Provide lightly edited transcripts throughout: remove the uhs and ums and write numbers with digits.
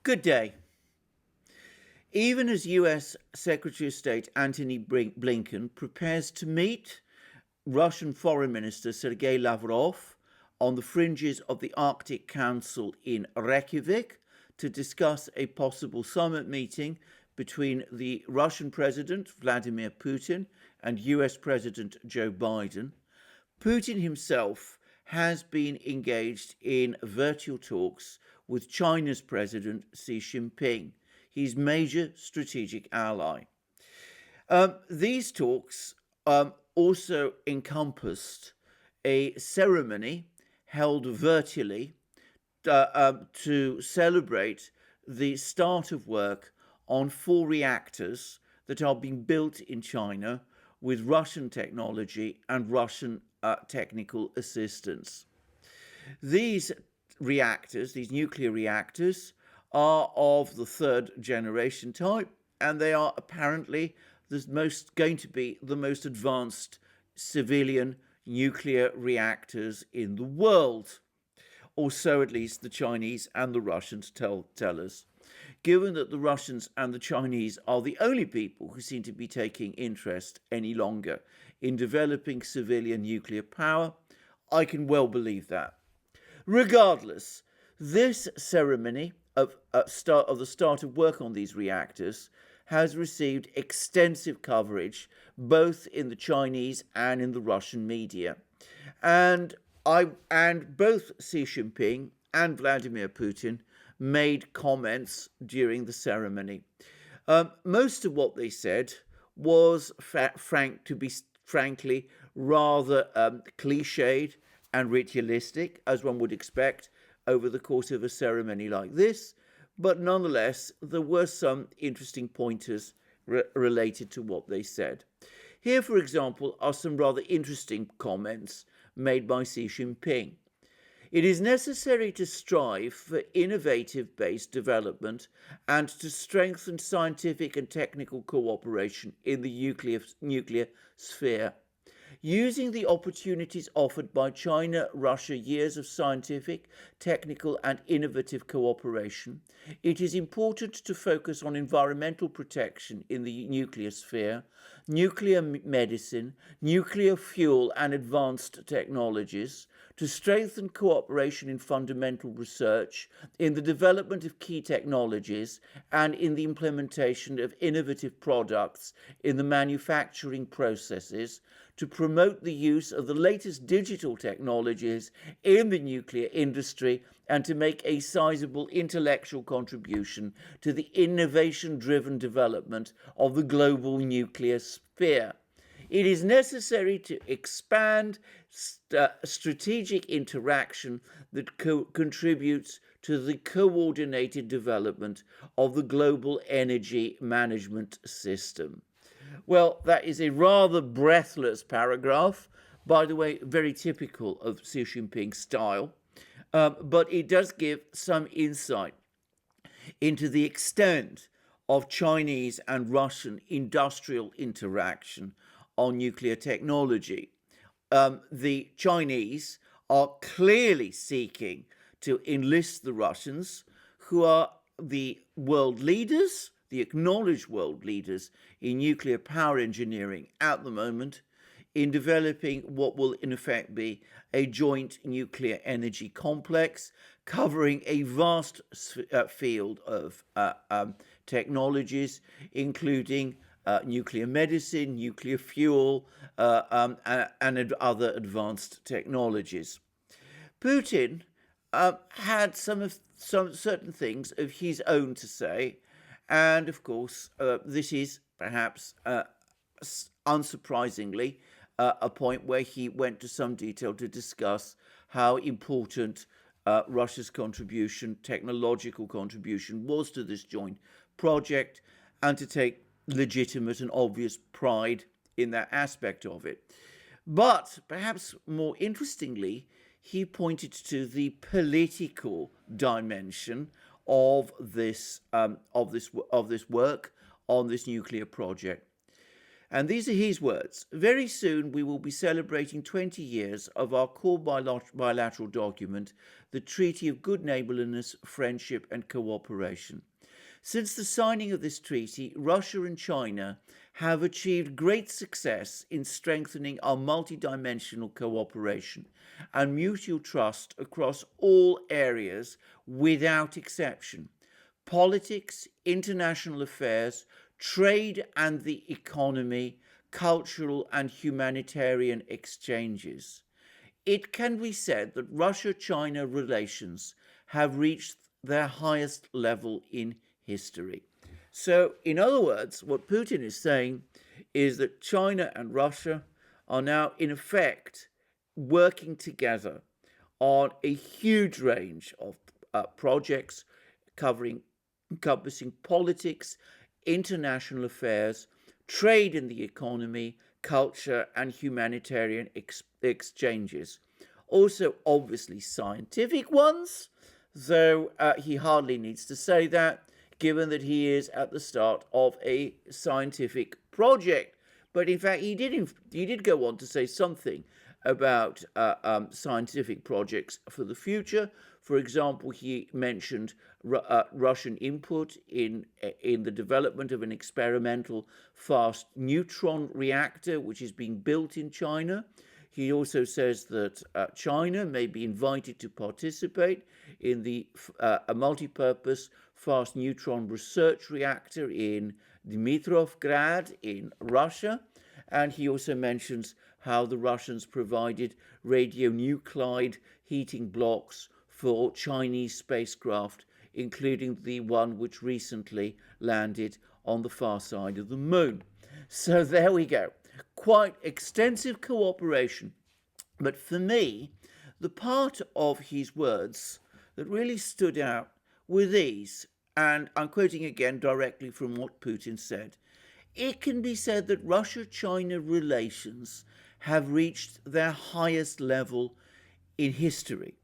Good day. Even as US Secretary of State Antony Blinken prepares to meet Russian Foreign Minister Sergei Lavrov on the fringes of the Arctic Council in Reykjavik to discuss a possible summit meeting between the Russian President Vladimir Putin and US President Joe Biden, Putin himself has been engaged in virtual talks with China's President Xi Jinping, his major strategic ally. These talks also encompassed a ceremony held virtually to celebrate the start of work on 4 reactors that are being built in China with Russian technology and Russian technical assistance. These reactors, these nuclear reactors, are of the 3rd generation type, and they are apparently going to be the most advanced civilian nuclear reactors in the world, or so at least the Chinese and the Russians tell us. Given that the Russians and the Chinese are the only people who seem to be taking interest any longer in developing civilian nuclear power, I can well believe that. Regardless, this ceremony of the start of work on these reactors has received extensive coverage both in the Chinese and in the Russian media. And both Xi Jinping and Vladimir Putin made comments during the ceremony. Most of what they said was frankly rather cliched and ritualistic, as one would expect over the course of a ceremony like this, but nonetheless there were some interesting pointers related to what they said. Here, for example, are some rather interesting comments made by Xi Jinping. It is necessary to strive for innovative-based development and to strengthen scientific and technical cooperation in the nuclear sphere. Using the opportunities offered by China-Russia years of scientific, technical and innovative cooperation, it is important to focus on environmental protection in the nuclear sphere, nuclear medicine, nuclear fuel and advanced technologies, to strengthen cooperation in fundamental research, in the development of key technologies, and in the implementation of innovative products in the manufacturing processes, to promote the use of the latest digital technologies in the nuclear industry, and to make a sizable intellectual contribution to the innovation-driven development of the global nuclear sphere. It is necessary to expand strategic interaction that contributes to the coordinated development of the global energy management system. Well, that is a rather breathless paragraph, by the way, very typical of Xi Jinping's style, but it does give some insight into the extent of Chinese and Russian industrial interaction on nuclear technology. The Chinese are clearly seeking to enlist the Russians, who are the world leaders, the acknowledged world leaders in nuclear power engineering at the moment, in developing what will in effect be a joint nuclear energy complex covering a vast field of technologies, including nuclear medicine, nuclear fuel, and other advanced technologies. Putin had some certain things of his own to say, and of course, this is perhaps unsurprisingly a point where he went to some detail to discuss how important Russia's contribution, technological contribution, was to this joint project, and to take legitimate and obvious pride in that aspect of it. But perhaps more interestingly, he pointed to the political dimension of this work on this nuclear project. And these are his words. Very soon we will be celebrating 20 years of our core bilateral document, the Treaty of Good Neighbourliness, Friendship and Cooperation. Since the signing of this treaty, Russia and China have achieved great success in strengthening our multidimensional cooperation and mutual trust across all areas without exception: politics, international affairs, trade and the economy, cultural and humanitarian exchanges. It can be said that Russia-China relations have reached their highest level in history. So, in other words, what Putin is saying is that China and Russia are now, in effect, working together on a huge range of projects encompassing politics, international affairs, trade in the economy, culture, and humanitarian exchanges. Also, obviously, scientific ones, though he hardly needs to say that, given that he is at the start of a scientific project. But in fact, he did go on to say something about scientific projects for the future. For example, he mentioned Russian input in the development of an experimental fast neutron reactor, which is being built in China. He also says that China may be invited to participate in a multi-purpose fast neutron research reactor in Dmitrovgrad in Russia. And he also mentions how the Russians provided radionuclide heating blocks for Chinese spacecraft, including the one which recently landed on the far side of the moon. So there we go. Quite extensive cooperation. But for me, the part of his words that really stood out were these, and I'm quoting again directly from what Putin said. It can be said that Russia-China relations have reached their highest level in history.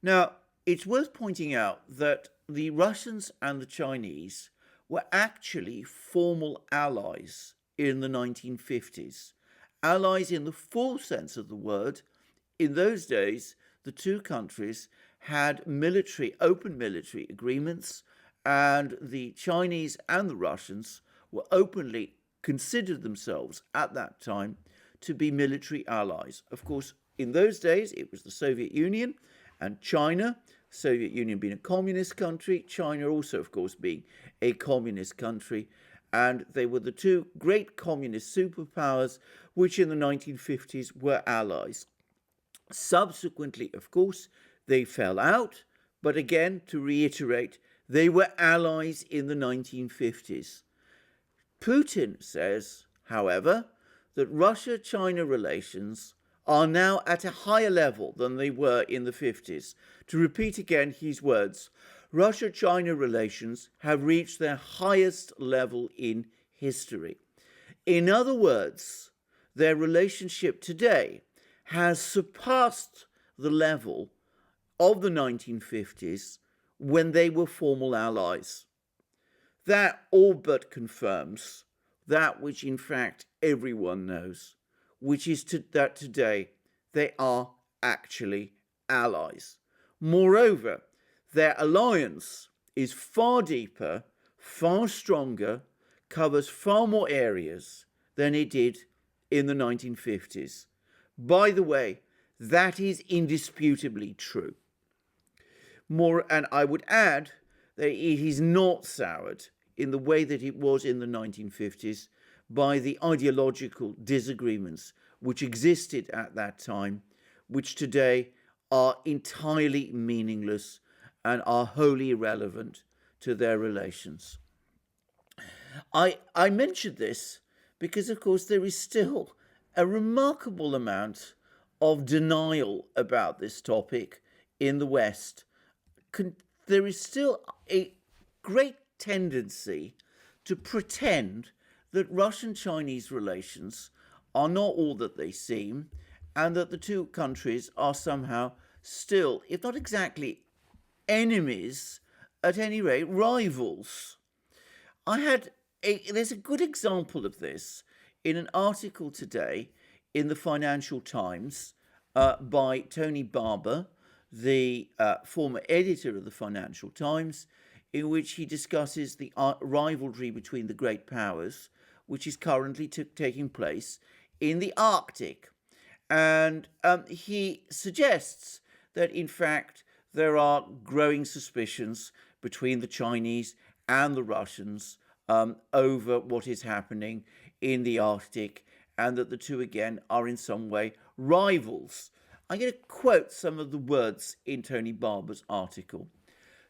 Now, it's worth pointing out that the Russians and the Chinese were actually formal allies in the 1950s. Allies in the full sense of the word. In those days, the two countries had open military agreements, and the Chinese and the Russians were openly considered themselves at that time to be military allies. Of course, in those days, it was the Soviet Union and China, Soviet Union being a communist country, China also, of course, being a communist country, and they were the two great communist superpowers which in the 1950s were allies. Subsequently, of course, they fell out, but again, to reiterate, they were allies in the 1950s. Putin says, however, that Russia-China relations are now at a higher level than they were in the 50s. To repeat again his words, Russia-China relations have reached their highest level in history. In other words, their relationship today has surpassed the level of the 1950s when they were formal allies. That all but confirms that which in fact everyone knows, which is that today they are actually allies. Moreover, their alliance is far deeper, far stronger, covers far more areas than it did in the 1950s. By the way, that is indisputably true. And I would add that it is not soured in the way that it was in the 1950s by the ideological disagreements which existed at that time, which today are entirely meaningless and are wholly irrelevant to their relations. I mentioned this because, of course, there is still a remarkable amount of denial about this topic in the West. There is still a great tendency to pretend that Russian-Chinese relations are not all that they seem, and that the two countries are somehow still, if not exactly enemies, at any rate rivals. There's a good example of this in an article today in the Financial Times by Tony Barber, the former editor of the Financial Times, in which he discusses the rivalry between the great powers, which is currently taking place in the Arctic. And he suggests that, in fact, there are growing suspicions between the Chinese and the Russians over what is happening in the Arctic, and that the two again are in some way rivals. I'm going to quote some of the words in Tony Barber's article.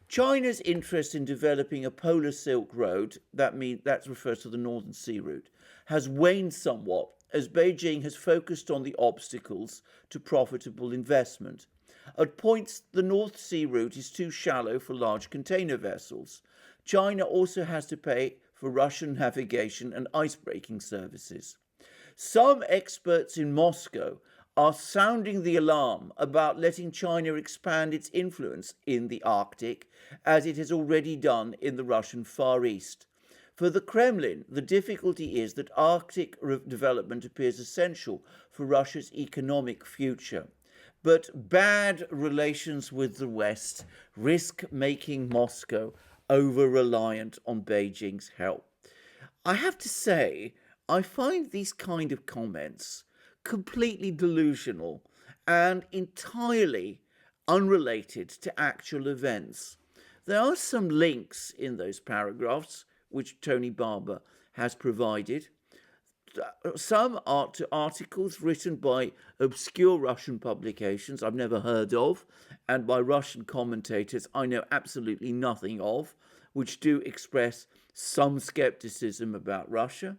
China's interest in developing a polar Silk Road, that refers to the Northern Sea route, has waned somewhat as Beijing has focused on the obstacles to profitable investment. At points, the North Sea route is too shallow for large container vessels. China also has to pay for Russian navigation and icebreaking services. Some experts in Moscow are sounding the alarm about letting China expand its influence in the Arctic, as it has already done in the Russian Far East. For the Kremlin, the difficulty is that Arctic development appears essential for Russia's economic future. But bad relations with the West risk making Moscow over-reliant on Beijing's help. I have to say, I find these kind of comments completely delusional and entirely unrelated to actual events. There are some links in those paragraphs which Tony Barber has provided. Some are to articles written by obscure Russian publications I've never heard of, and by Russian commentators I know absolutely nothing of, which do express some skepticism about Russia.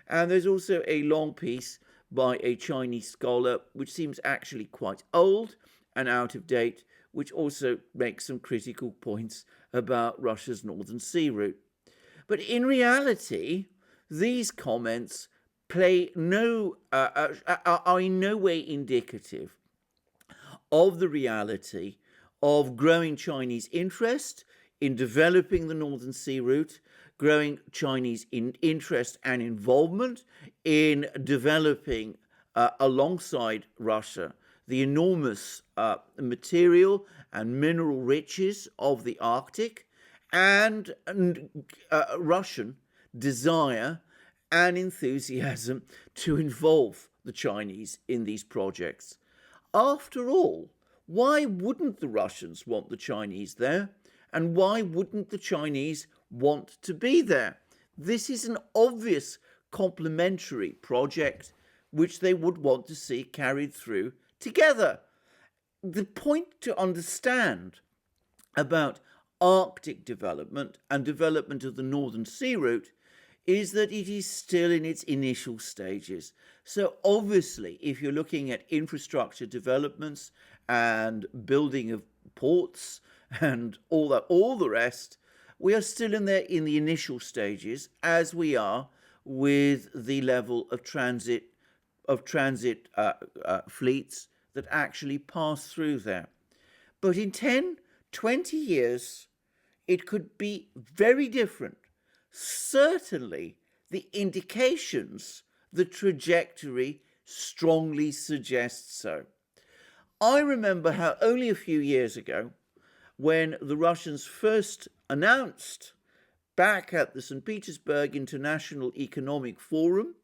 And there's also a long piece by a Chinese scholar, which seems actually quite old and out of date, which also makes some critical points about Russia's Northern Sea route. But in reality, these comments are in no way indicative of the reality of growing Chinese interest in developing the Northern Sea route, growing Chinese interest and involvement in developing, alongside Russia, the enormous material and mineral riches of the Arctic, and Russian desire and enthusiasm to involve the Chinese in these projects. After all, why wouldn't the Russians want the Chinese there? And why wouldn't the Chinese want to be there? This is an obvious complementary project which they would want to see carried through together. The point to understand about Arctic development and development of the Northern Sea route is that it is still in its initial stages. So obviously, if you're looking at infrastructure developments and building of ports and all the rest, we are still in the initial stages, as we are with the level of transit fleets that actually pass through there. But in 10, 20 years, it could be very different. Certainly, the indications, the trajectory strongly suggests so. I remember how only a few years ago, when the Russians first announced back at the St. Petersburg International Economic Forum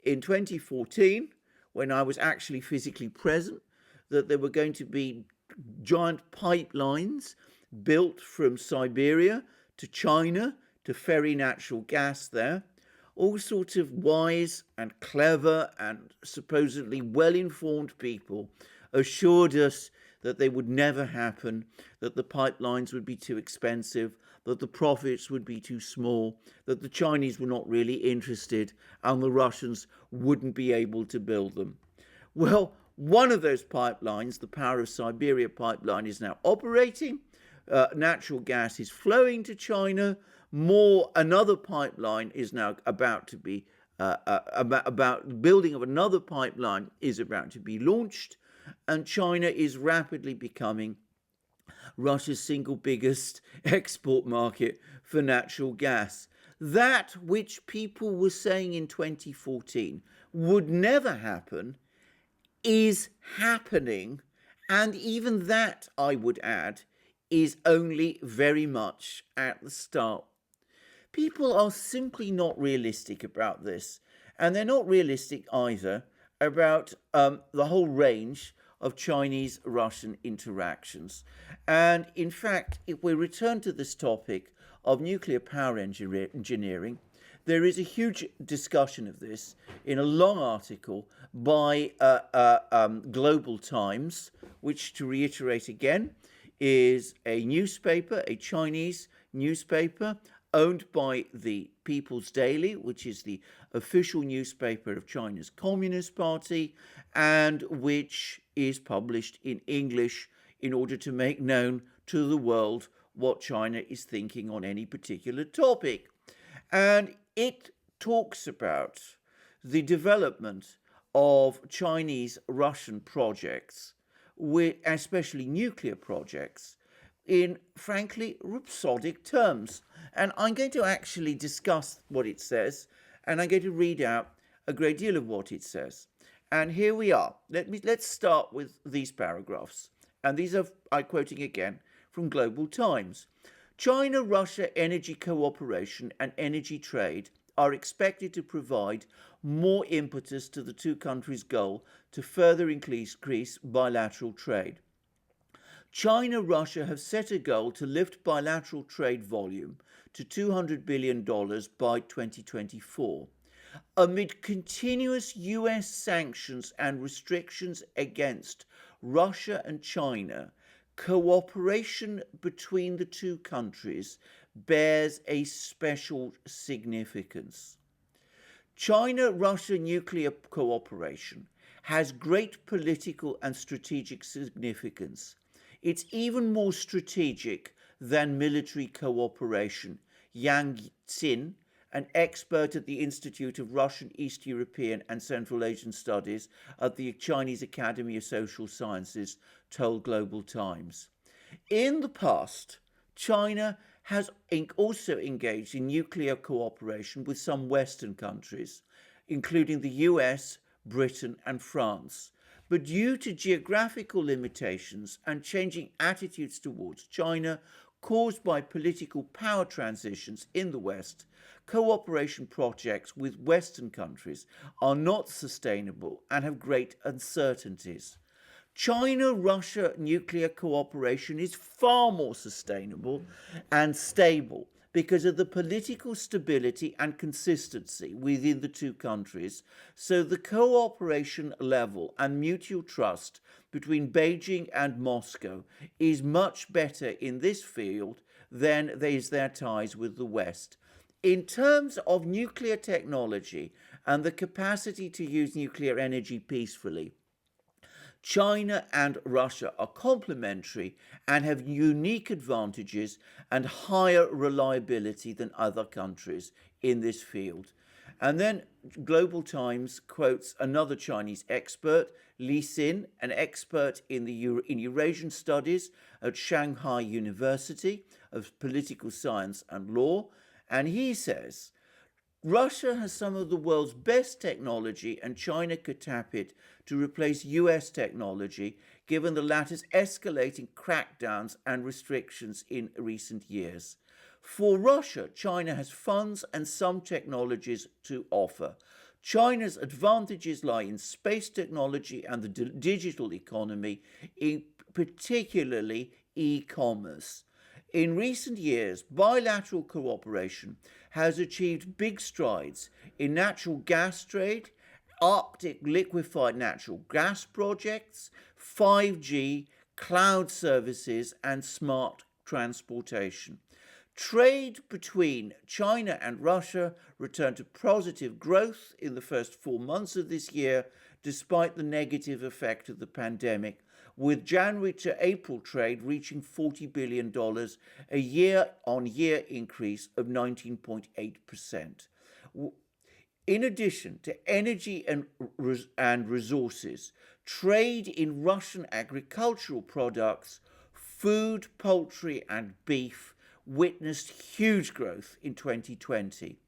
in 2014, when I was actually physically present, that there were going to be giant pipelines built from Siberia to China to ferry natural gas there. All sorts of wise and clever and supposedly well-informed people assured us that they would never happen, that the pipelines would be too expensive, that the profits would be too small, that the Chinese were not really interested, and the Russians wouldn't be able to build them. Well, one of those pipelines, the Power of Siberia pipeline, is now operating. Natural gas is flowing to China. Another pipeline is now about to be, building of another pipeline is about to be launched, and China is rapidly becoming Russia's single biggest export market for natural gas. That which people were saying in 2014 would never happen is happening, and even that, I would add, is only very much at the start. People are simply not realistic about this, and they're not realistic either about the whole range of Chinese Russian interactions. And in fact, if we return to this topic of nuclear power engineering, there is a huge discussion of this in a long article by Global Times, which, to reiterate again, is a newspaper, a Chinese newspaper owned by the People's Daily, which is the official newspaper of China's Communist Party, and which is published in English in order to make known to the world what China is thinking on any particular topic. And it talks about the development of Chinese Russian projects, especially nuclear projects, in frankly rhapsodic terms. And I'm going to actually discuss what it says, and I'm going to read out a great deal of what it says. And here we are. Let's start with these paragraphs. And these are, I'm quoting again from Global Times. China-Russia energy cooperation and energy trade are expected to provide more impetus to the two countries' goal to further increase bilateral trade. China-Russia have set a goal to lift bilateral trade volume to $200 billion by 2024. Amid continuous US sanctions and restrictions against Russia and China, cooperation between the two countries bears a special significance. China-Russia nuclear cooperation has great political and strategic significance. It's even more strategic than military cooperation. Yang Xin, an expert at the Institute of Russian, East European and Central Asian Studies at the Chinese Academy of Social Sciences, told Global Times. In the past, China has also engaged in nuclear cooperation with some Western countries, including the US, Britain and France. But due to geographical limitations and changing attitudes towards China caused by political power transitions in the West, cooperation projects with Western countries are not sustainable and have great uncertainties. China-Russia nuclear cooperation is far more sustainable and stable because of the political stability and consistency within the two countries, so the cooperation level and mutual trust between Beijing and Moscow is much better in this field than is their ties with the West. In terms of nuclear technology and the capacity to use nuclear energy peacefully, China and Russia are complementary and have unique advantages and higher reliability than other countries in this field. And then Global Times quotes another Chinese expert, Li Xin, an expert in Eurasian studies at Shanghai University of Political Science and Law, and he says, Russia has some of the world's best technology and China could tap it to replace US technology, given the latter's escalating crackdowns and restrictions in recent years. For Russia, China has funds and some technologies to offer. China's advantages lie in space technology and the digital economy, particularly e-commerce. In recent years, bilateral cooperation has achieved big strides in natural gas trade, Arctic liquefied natural gas projects, 5G, cloud services, and smart transportation. Trade between China and Russia returned to positive growth in the first 4 months of this year, despite the negative effect of the pandemic, with January to April trade reaching $40 billion, a year-on-year increase of 19.8%. In addition to energy and resources, trade in Russian agricultural products, food, poultry, and beef witnessed huge growth in 2020.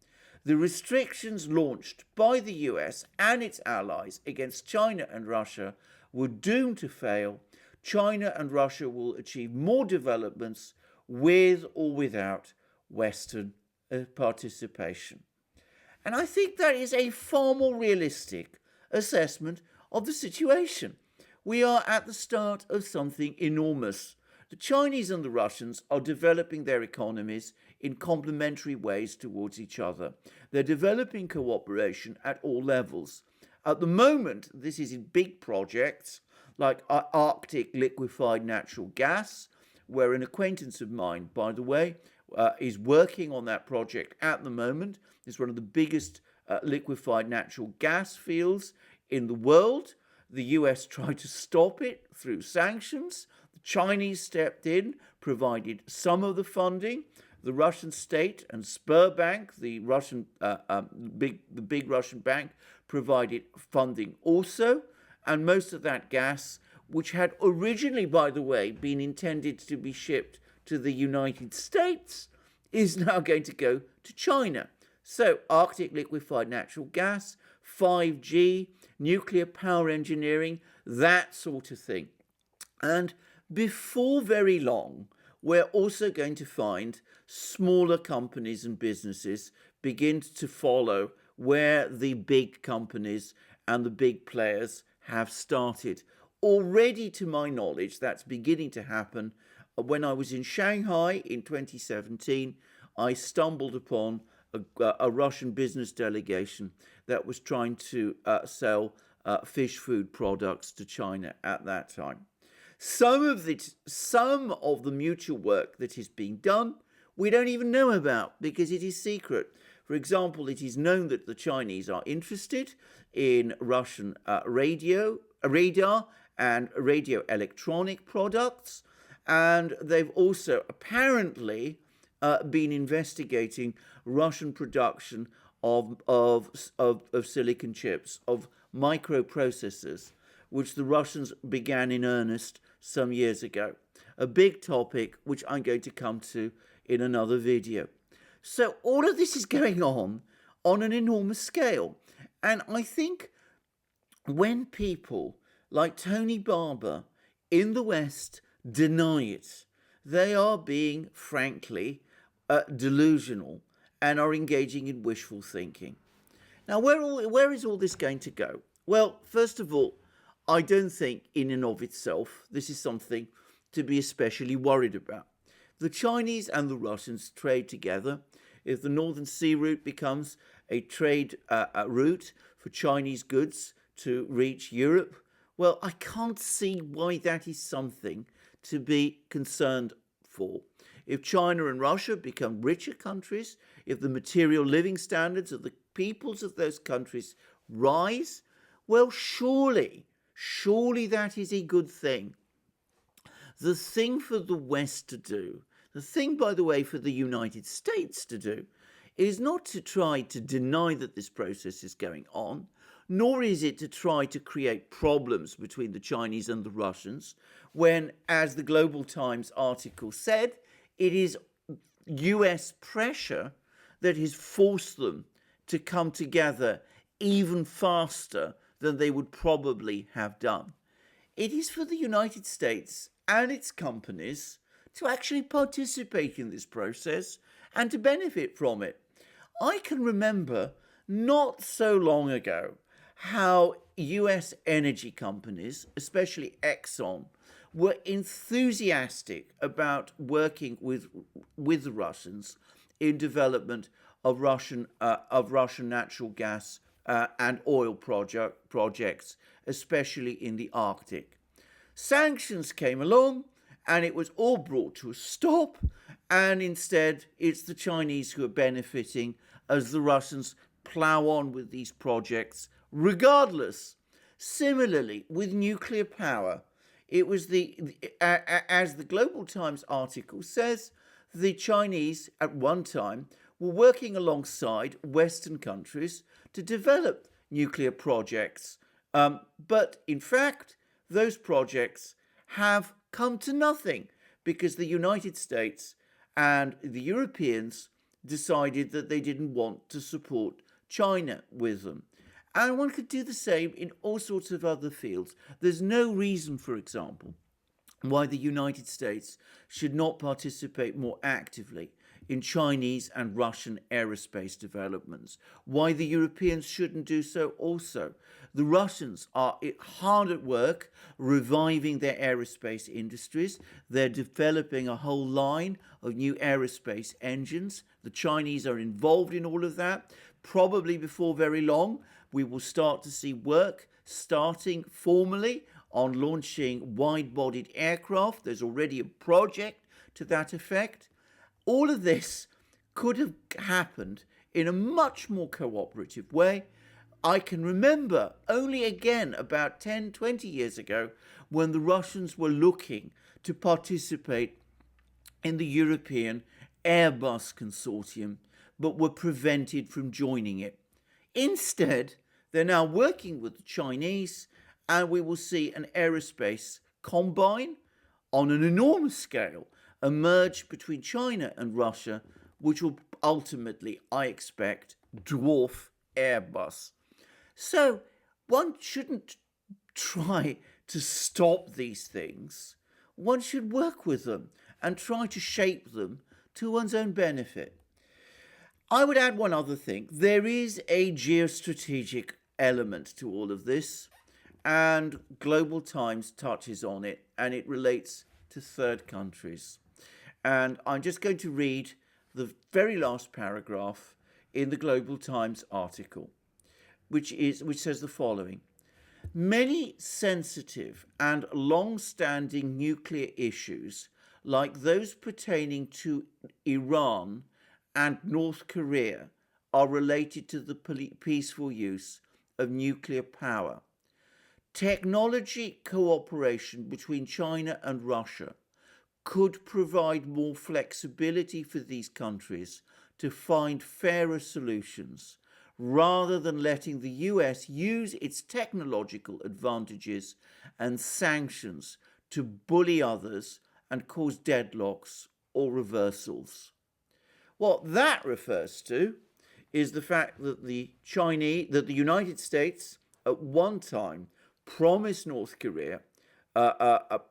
The restrictions launched by the US and its allies against China and Russia were doomed to fail. China and Russia will achieve more developments with or without Western participation. And I think that is a far more realistic assessment of the situation. We are at the start of something enormous. The Chinese and the Russians are developing their economies in complementary ways towards each other. They're developing cooperation at all levels. At the moment, this is in big projects like Arctic liquefied natural gas, where an acquaintance of mine, by the way, is working on that project at the moment. It's one of the biggest liquefied natural gas fields in the world. The US tried to stop it through sanctions. The Chinese stepped in, provided some of the funding. The Russian state and Sberbank, the big Russian bank, provided funding also. And most of that gas, which had originally, by the way, been intended to be shipped to the United States, is now going to go to China. So Arctic liquefied natural gas, 5G, nuclear power engineering, that sort of thing. And before very long, we're also going to find smaller companies and businesses begin to follow where the big companies and the big players have started. Already, to my knowledge, that's beginning to happen. When I was in Shanghai in 2017, I stumbled upon a Russian business delegation that was trying to sell fish food products to China at that time. Some of the mutual work that is being done, we don't even know about because it is secret. For example, it is known that the Chinese are interested in Russian radar and radio electronic products, and they've also apparently been investigating Russian production of silicon chips, of microprocessors, which the Russians began in earnest some years ago. A big topic which I'm going to come to in another video. So all of this is going on an enormous scale. And I think when people like Tony Barber in the West deny it, they are being, frankly, delusional and are engaging in wishful thinking. Now, where is all this going to go? Well, first of all, I don't think in and of itself this is something to be especially worried about. The Chinese and the Russians trade together. If the Northern Sea route becomes a trade route for Chinese goods to reach Europe, well, I can't see why that is something to be concerned for. If China and Russia become richer countries, if the material living standards of the peoples of those countries rise, well, surely that is a good thing. The thing for the West to do, the thing, by the way, for the United States to do, is not to try to deny that this process is going on, nor is it to try to create problems between the Chinese and the Russians, when, as the Global Times article said, it is US pressure that has forced them to come together even faster than they would probably have done. It is for the United States and its companies to actually participate in this process and to benefit from it. I can remember not so long ago how US energy companies, especially Exxon, were enthusiastic about working with the Russians in development of Russian natural gas and oil projects, especially in the Arctic. Sanctions came along, and it was all brought to a stop, and instead it's the Chinese who are benefiting as the Russians plow on with these projects regardless. Similarly, with nuclear power, it was as the Global Times article says, the Chinese at one time were working alongside Western countries to develop nuclear projects. But in fact, those projects have come to nothing because the United States And the Europeans decided that they didn't want to support China with them. And one could do the same in all sorts of other fields. There's no reason, for example, why the United States should not participate more actively in Chinese and Russian aerospace developments, why the Europeans shouldn't do so also. The Russians are hard at work reviving their aerospace industries. They're developing a whole line of new aerospace engines. The Chinese are involved in all of that. Probably before very long, we will start to see work starting formally on launching wide-bodied aircraft. There's already a project to that effect. All of this could have happened in a much more cooperative way. I can remember only again about 10, 20 years ago when the Russians were looking to participate in the European Airbus consortium, but were prevented from joining it. Instead, they're now working with the Chinese, and we will see an aerospace combine on an enormous scale emerge between China and Russia, which will ultimately, I expect, dwarf Airbus. So one shouldn't try to stop these things. One should work with them and try to shape them to one's own benefit. I would add one other thing. There is a geostrategic element to all of this, and Global Times touches on it, and it relates to third countries. And I'm just going to read the very last paragraph in the Global Times article, which says the following. Many sensitive and long-standing nuclear issues, like those pertaining to Iran and North Korea, are related to the peaceful use of nuclear power. Technology cooperation between China and Russia could provide more flexibility for these countries to find fairer solutions, rather than letting the US use its technological advantages and sanctions to bully others and cause deadlocks or reversals. What that refers to is the fact that the United States at one time promised North Korea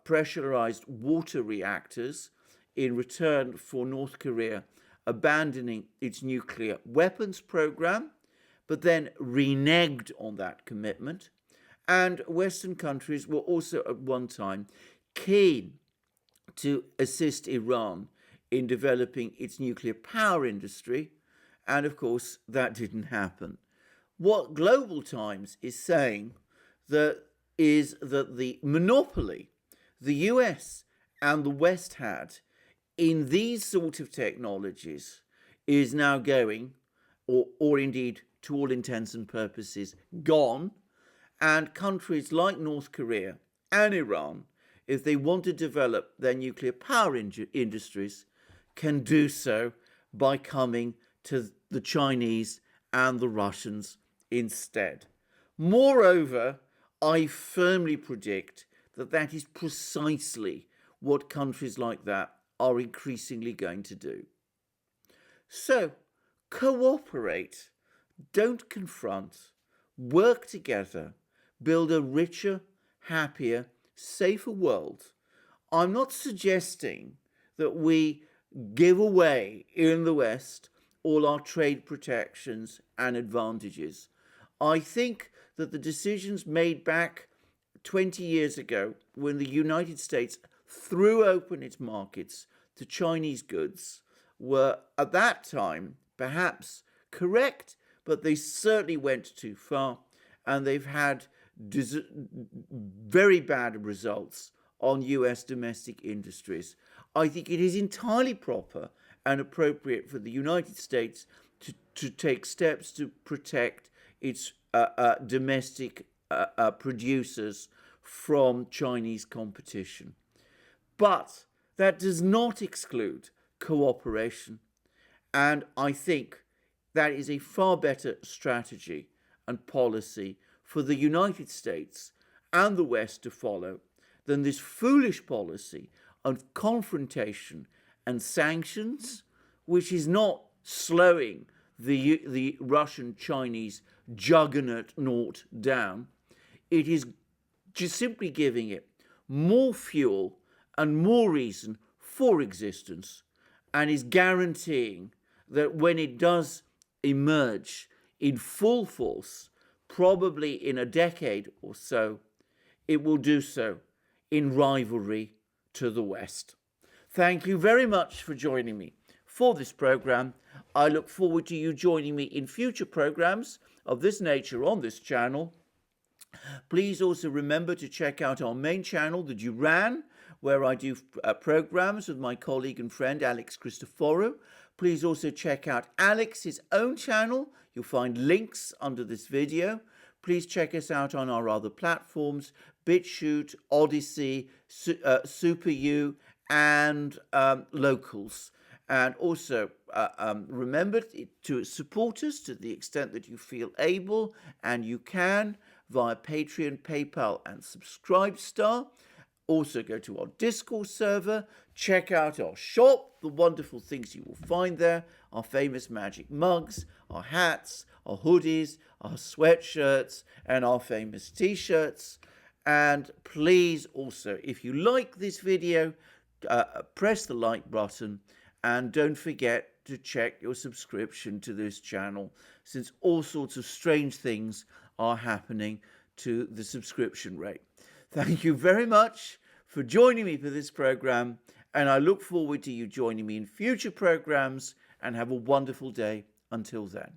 pressurized water reactors in return for North Korea abandoning its nuclear weapons program, but then reneged on that commitment. And Western countries were also at one time keen to assist Iran in developing its nuclear power industry, and of course that didn't happen. What Global Times is saying is that the monopoly the US and the West had in these sort of technologies is now going, or indeed to all intents and purposes gone, and countries like North Korea and Iran, if they want to develop their nuclear power industries, can do so by coming to the Chinese and the Russians instead. Moreover, I firmly predict that that is precisely what countries like that are increasingly going to do. So, cooperate, don't confront, work together, build a richer, happier, safer world. I'm not suggesting that we give away in the West all our trade protections and advantages. I think that the decisions made back 20 years ago, when the United States threw open its markets to Chinese goods, were at that time perhaps correct, but they certainly went too far, and they've had very bad results on US domestic industries. I think it is entirely proper and appropriate for the United States to take steps to protect its domestic producers from Chinese competition. But that does not exclude cooperation, and I think that is a far better strategy and policy for the United States and the West to follow than this foolish policy of confrontation and sanctions, which is not slowing the Russian-Chinese juggernaut down. It is just simply giving it more fuel and more reason for existence, and is guaranteeing that when it does emerge in full force, probably in a decade or so, it will do so in rivalry to the West. Thank you very much for joining me for this program. I look forward to you joining me in future programs of this nature on this channel. Please also remember to check out our main channel, The Duran, where I do programs with my colleague and friend Alex Christoforou. Please also check out Alex's own channel. You'll find links under this video. Please check us out on our other platforms, BitChute, Odyssey, SuperU, and Locals. And also remember to support us to the extent that you feel able and you can via Patreon, PayPal, and Subscribestar. Also go to our Discord server, check out our shop, the wonderful things you will find there, our famous magic mugs, our hats, our hoodies, our sweatshirts, and our famous t-shirts. And please also, if you like this video, press the like button, and don't forget to check your subscription to this channel, since all sorts of strange things are happening to the subscription rate. Thank you very much for joining me for this program, and I look forward to you joining me in future programs, and have a wonderful day until then.